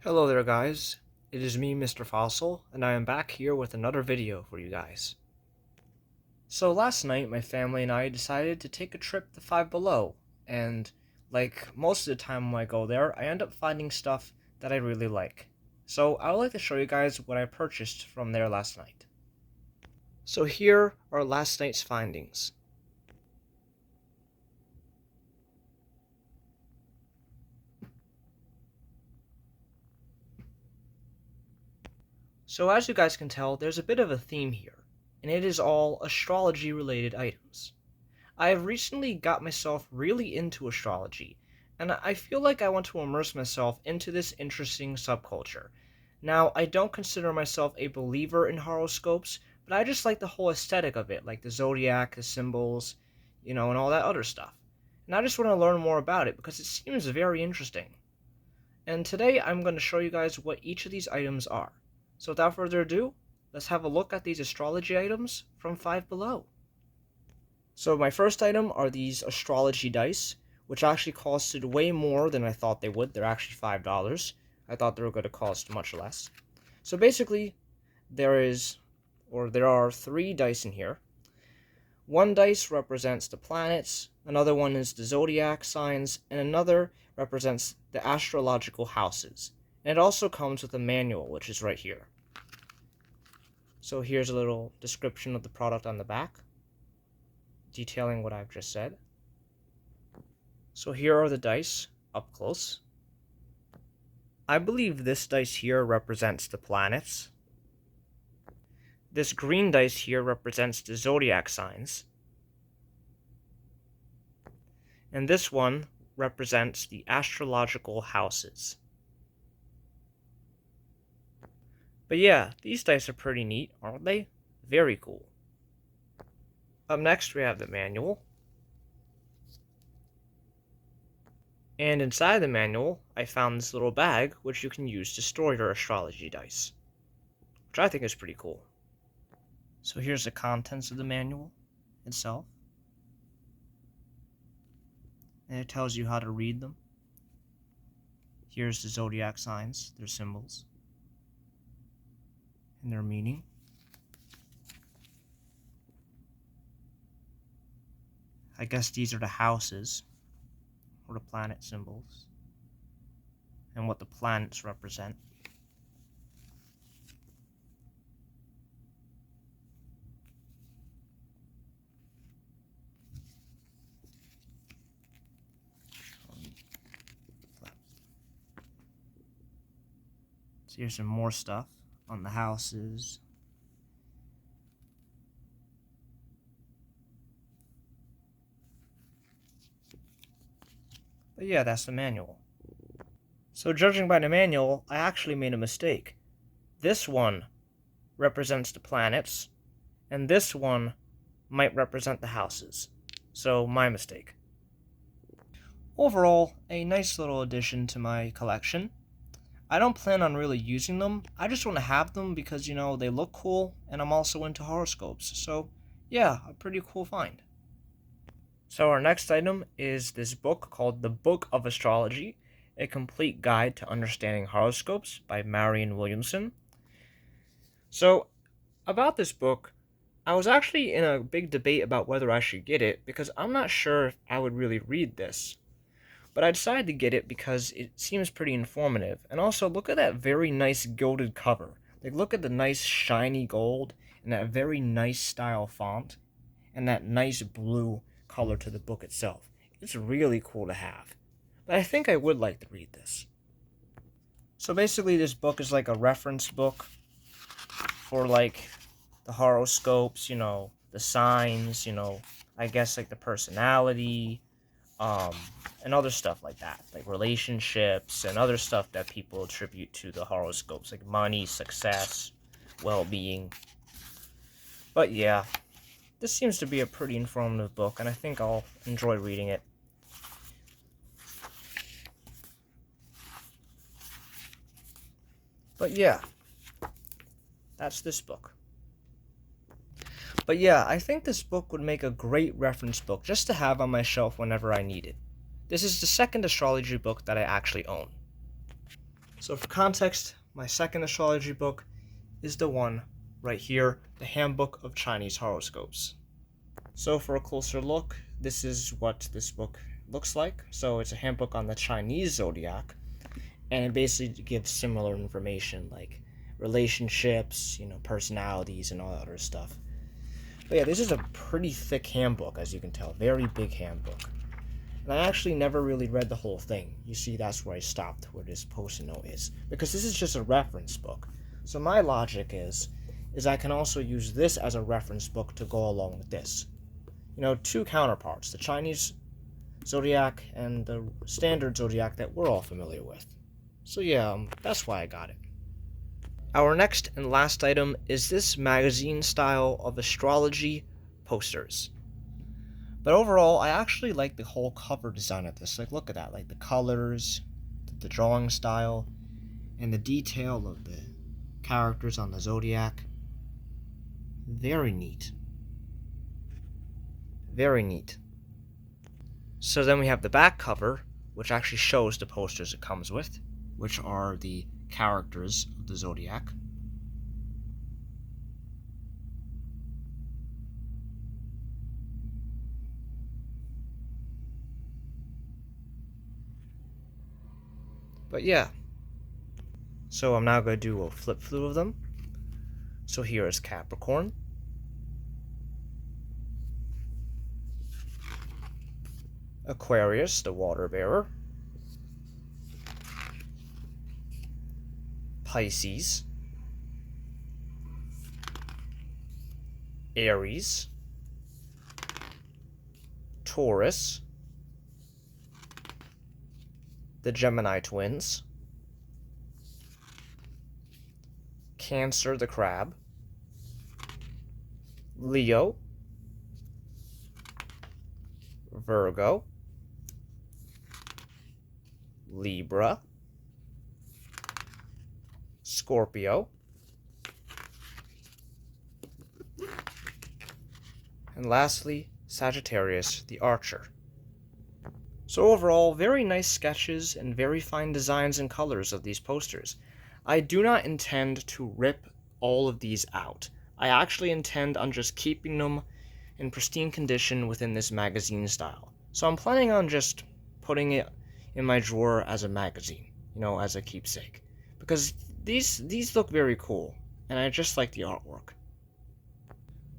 Hello there guys, it is me Mr. Fossil, and I am back here with another video for you guys. So last night my family and I decided to take a trip to Five Below, and like most of the time when I go there, I end up finding stuff that I really like. So I would like to show you guys what I purchased from there last night. So here are last night's findings. So as you guys can tell, there's a bit of a theme here, and it is all astrology related items. I have recently got myself really into astrology, and I feel like I want to immerse myself into this interesting subculture. Now, I don't consider myself a believer in horoscopes, but I just like the whole aesthetic of it, like the zodiac, the symbols, and all that other stuff. And I just want to learn more about it because it seems very interesting. And today I'm going to show you guys what each of these items are. So without further ado, let's have a look at these astrology items from Five Below. So my first item are these astrology dice, which actually costed way more than I thought they would. They're actually $5. I thought they were going to cost much less. So basically, there are 3 dice in here. One dice represents the planets, another one is the zodiac signs, and another represents the astrological houses. And it also comes with a manual, which is right here. So here's a little description of the product on the back, detailing what I've just said. So here are the dice, up close. I believe this dice here represents the planets. This green dice here represents the zodiac signs. And this one represents the astrological houses. But yeah, these dice are pretty neat, aren't they? Very cool. Up next, we have the manual. And inside the manual, I found this little bag, which you can use to store your astrology dice, which I think is pretty cool. So here's the contents of the manual itself. And it tells you how to read them. Here's the zodiac signs, their symbols, and their meaning. I guess these are the houses, or the planet symbols, and what the planets represent. So here's some more stuff on the houses. But yeah, that's the manual. So judging by the manual, I actually made a mistake. This one represents the planets, and this one might represent the houses. So my mistake. Overall, a nice little addition to my collection. I don't plan on really using them. I just want to have them because, they look cool, and I'm also into horoscopes. So yeah, a pretty cool find. So our next item is this book called The Book of Astrology, a complete guide to understanding horoscopes by Marianne Williamson. So about this book, I was actually in a big debate about whether I should get it because I'm not sure if I would really read this. But I decided to get it because it seems pretty informative. And also, look at that very nice gilded cover. Like, look at the nice shiny gold and that very nice style font and that nice blue color to the book itself. It's really cool to have. But I think I would like to read this. So basically, this book is like a reference book for like the horoscopes, the signs, I guess like the personality, and other stuff like that, like relationships and other stuff that people attribute to the horoscopes, like money, success, well-being. But yeah, this seems to be a pretty informative book, and I think I'll enjoy reading it. But yeah, that's this book. But yeah, I think this book would make a great reference book just to have on my shelf whenever I need it. This is the second astrology book that I actually own. So for context, my second astrology book is the one right here, the Handbook of Chinese Horoscopes. So for a closer look, this is what this book looks like. So it's a handbook on the Chinese zodiac, and it basically gives similar information like relationships, personalities, and all that other stuff. But yeah, this is a pretty thick handbook, as you can tell, very big handbook. And I actually never really read the whole thing. You see, that's where I stopped, where this post-it note is, because this is just a reference book. So my logic is I can also use this as a reference book to go along with this. Two counterparts, the Chinese zodiac and the standard zodiac that we're all familiar with. So yeah, that's why I got it. Our next and last item is this magazine style of astrology posters. But overall, I actually like the whole cover design of this. Like, look at that, like the colors, the drawing style, and the detail of the characters on the zodiac. Very neat. Very neat. So then we have the back cover, which actually shows the posters it comes with, which are the characters of the zodiac. But yeah, so I'm now going to do a flip through of them. So here is Capricorn, Aquarius, the water bearer, Pisces, Aries, Taurus, the Gemini twins, Cancer, the crab, Leo, Virgo, Libra, Scorpio, and lastly, Sagittarius, the archer. So overall, very nice sketches and very fine designs and colors of these posters. I do not intend to rip all of these out. I actually intend on just keeping them in pristine condition within this magazine style. So I'm planning on just putting it in my drawer as a magazine, as a keepsake. Because these look very cool, and I just like the artwork.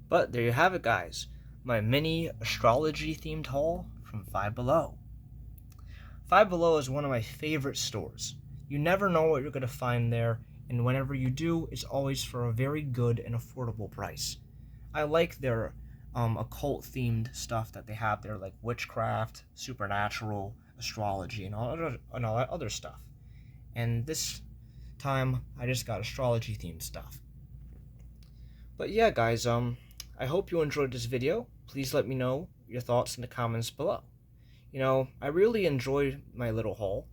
But there you have it, guys. My mini astrology-themed haul from Five Below. Five Below is one of my favorite stores. You never know what you're going to find there, and whenever you do, it's always for a very good and affordable price. I like their occult-themed stuff that they have there, like witchcraft, supernatural, astrology, and all that other stuff. And this time, I just got astrology-themed stuff. But yeah, guys, I hope you enjoyed this video. Please let me know your thoughts in the comments below. I really enjoyed my little haul,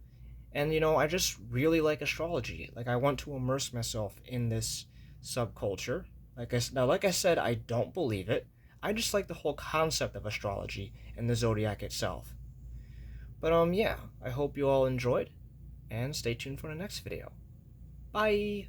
and I just really like astrology. Like, I want to immerse myself in this subculture. Like I said, I don't believe it. I just like the whole concept of astrology and the zodiac itself. But yeah, I hope you all enjoyed, and stay tuned for the next video. Bye!